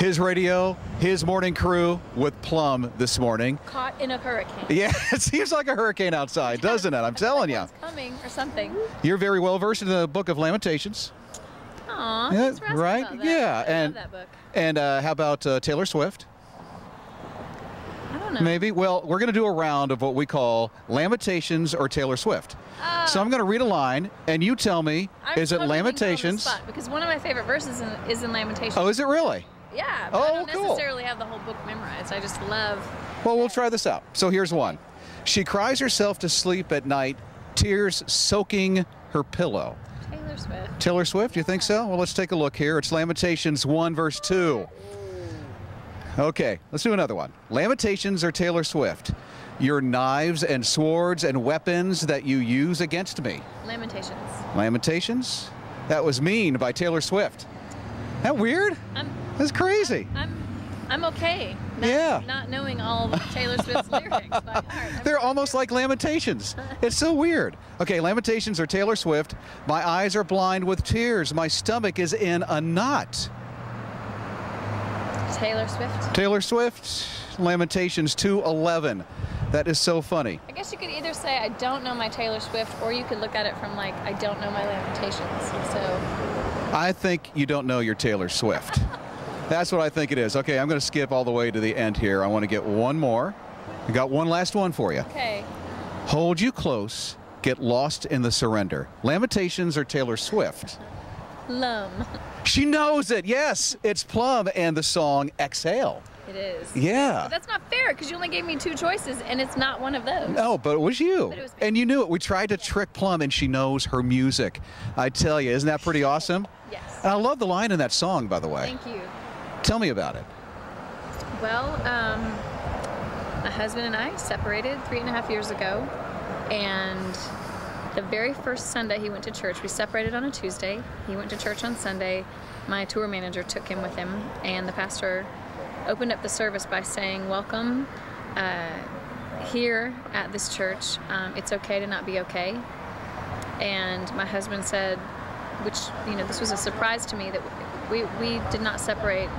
His radio, his morning crew with Plumb this morning. Caught in a hurricane. Yeah, it seems like a hurricane outside, doesn't it? I'm telling you. It's coming or something. You're very well versed in the book of Lamentations. Aw, Yeah, thanks for asking right? about that. Yeah, I and love that book. And how about Taylor Swift? I don't know. Maybe. Well, we're going to do a round of what we call Lamentations or Taylor Swift. So I'm going to read a line, and you tell me, is it totally Lamentations? on the spot, because one of my favorite verses is in Lamentations. Oh, is it really? Yeah, but I Oh, don't cool. necessarily have the whole book memorized. I just love... Well, we'll try this out. So here's one. She cries herself to sleep at night, tears soaking her pillow. Taylor Swift. Taylor Swift, you think so? Well, let's take a look here. It's Lamentations 1, verse 2. Okay, let's do another one. Lamentations or Taylor Swift? Your knives and swords and weapons that you use against me. Lamentations. Lamentations? That was Mean by Taylor Swift. That weird? That's crazy. I'm okay. Not knowing all of Taylor Swift's lyrics by heart. They're almost like Lamentations. It's so weird. Okay, Lamentations or Taylor Swift. My eyes are blind with tears. My stomach is in a knot. Taylor Swift. Taylor Swift, Lamentations 2:11. That is so funny. I guess you could either say I don't know my Taylor Swift, or you could look at it from like I don't know my Lamentations. So I think you don't know your Taylor Swift. That's what I think it is. Okay, I'm going to skip all the way to the end here. I want to get one more. I got one last one for you. Okay. Hold you close, get lost in the surrender. Lamentations or Taylor Swift? Plumb. She knows it. Yes, it's Plumb and the song Exhale. It is. Yeah. But that's not fair because you only gave me 2 choices and it's not one of those. No, but it was you. But it was me. And you knew it. We tried to trick Plumb and she knows her music. I tell you, isn't that pretty awesome? Yes. And I love the line in that song, by the way. Thank you. Tell me about it. Well, my husband and I separated 3.5 years ago, and the very first Sunday he went to church, we separated on a Tuesday. He went to church on Sunday. My tour manager took him with him, and the pastor opened up the service by saying, welcome here at this church. It's okay to not be okay. And my husband said, which, you know, this was a surprise to me, that we did not separate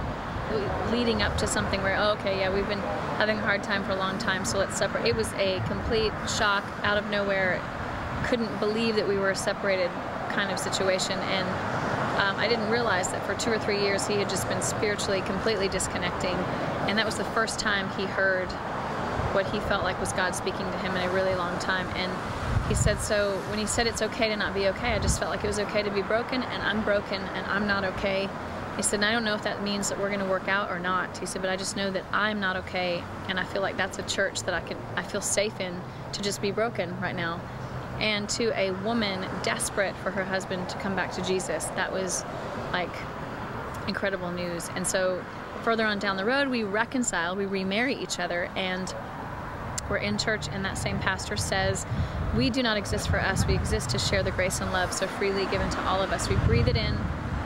leading up to something where, oh, okay, yeah, we've been having a hard time for a long time, so let's separate. It was a complete shock out of nowhere. Couldn't believe that we were separated kind of situation. And I didn't realize that for 2 or 3 years he had just been spiritually completely disconnecting. And that was the first time he heard what he felt like was God speaking to him in a really long time. And he said, so when he said it's okay to not be okay, I just felt like it was okay to be broken, and I'm broken and I'm not okay. He said, and I don't know if that means that we're going to work out or not. He said, but I just know that I'm not okay, and I feel like that's a church that I feel safe in to just be broken right now. And to a woman desperate for her husband to come back to Jesus, that was like incredible news. And so further on down the road, we reconcile, we remarry each other, and we're in church, and that same pastor says, we do not exist for us, we exist to share the grace and love so freely given to all of us. We breathe it in,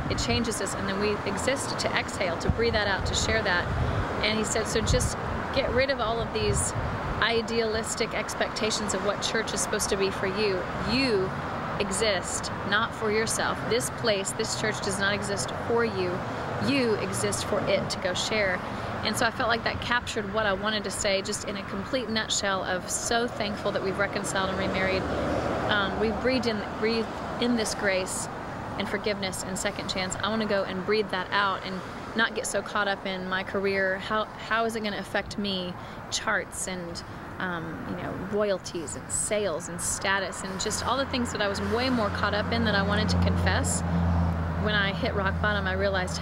it changes us, and then we exist to exhale, to breathe that out, to share that. And he said, so just get rid of all of these idealistic expectations of what church is supposed to be for you. You exist not for yourself. This place, this church does not exist for you. You exist for it to go share. And so I felt like that captured what I wanted to say, just in a complete nutshell of so thankful that we've reconciled and remarried. We've breathed in this grace and forgiveness and second chance. I want to go and breathe that out and not get so caught up in my career. How is it going to affect me? Charts and you know, royalties and sales and status and just all the things that I was way more caught up in that I wanted to confess. When I hit rock bottom, I realized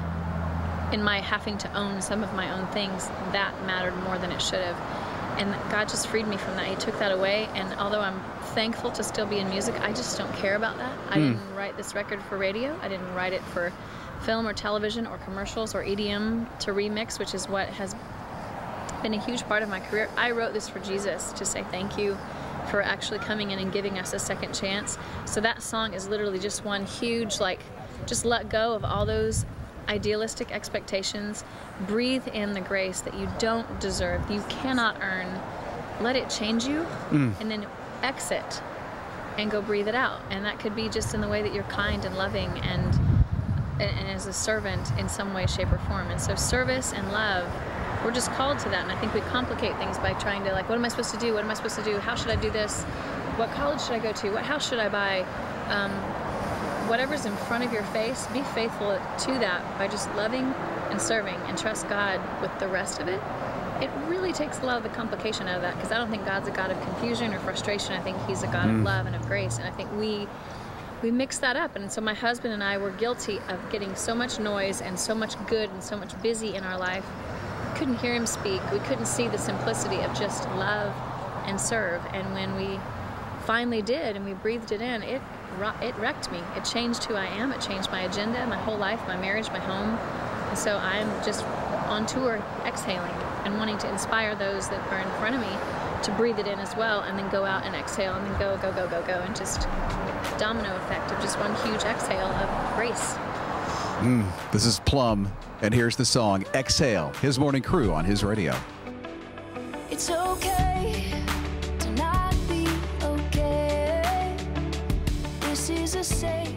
in my having to own some of my own things, that mattered more than it should have. And God just freed me from that. He took that away, and although I'm thankful to still be in music, I just don't care about that. I didn't write this record for radio. I didn't write it for film or television or commercials or EDM to remix, which is what has been a huge part of my career. I wrote this for Jesus, to say thank you for actually coming in and giving us a second chance. So that song is literally just one huge, like, just let go of all those idealistic expectations, breathe in the grace that you don't deserve, you cannot earn, let it change you, and then exit and go breathe it out. And that could be just in the way that you're kind and loving. And and as a servant in some way, shape, or form. And so service and love, we're just called to that. And I think we complicate things by trying to, like, what am I supposed to do? What am I supposed to do? How should I do this? What college should I go to? What house should I buy? Whatever's in front of your face, be faithful to that by just loving and serving, and trust God with the rest of it. It really takes a lot of the complication out of that, because I don't think God's a God of confusion or frustration. I think He's a God of love and of grace. And I think we mix that up. And so my husband and I were guilty of getting so much noise and so much good and so much busy in our life. We couldn't hear Him speak. We couldn't see the simplicity of just love and serve. And when we finally did and we breathed it in, it wrecked me. It changed who I am. It changed my agenda, my whole life, my marriage, my home. And so I'm just on tour exhaling and wanting to inspire those that are in front of me to breathe it in as well, and then go out and exhale, and then go, go, go, go, go, and just domino effect of just one huge exhale of grace. This is Plumb, and here's the song Exhale, His Morning Crew on His radio. It's okay to not be okay. This is a safe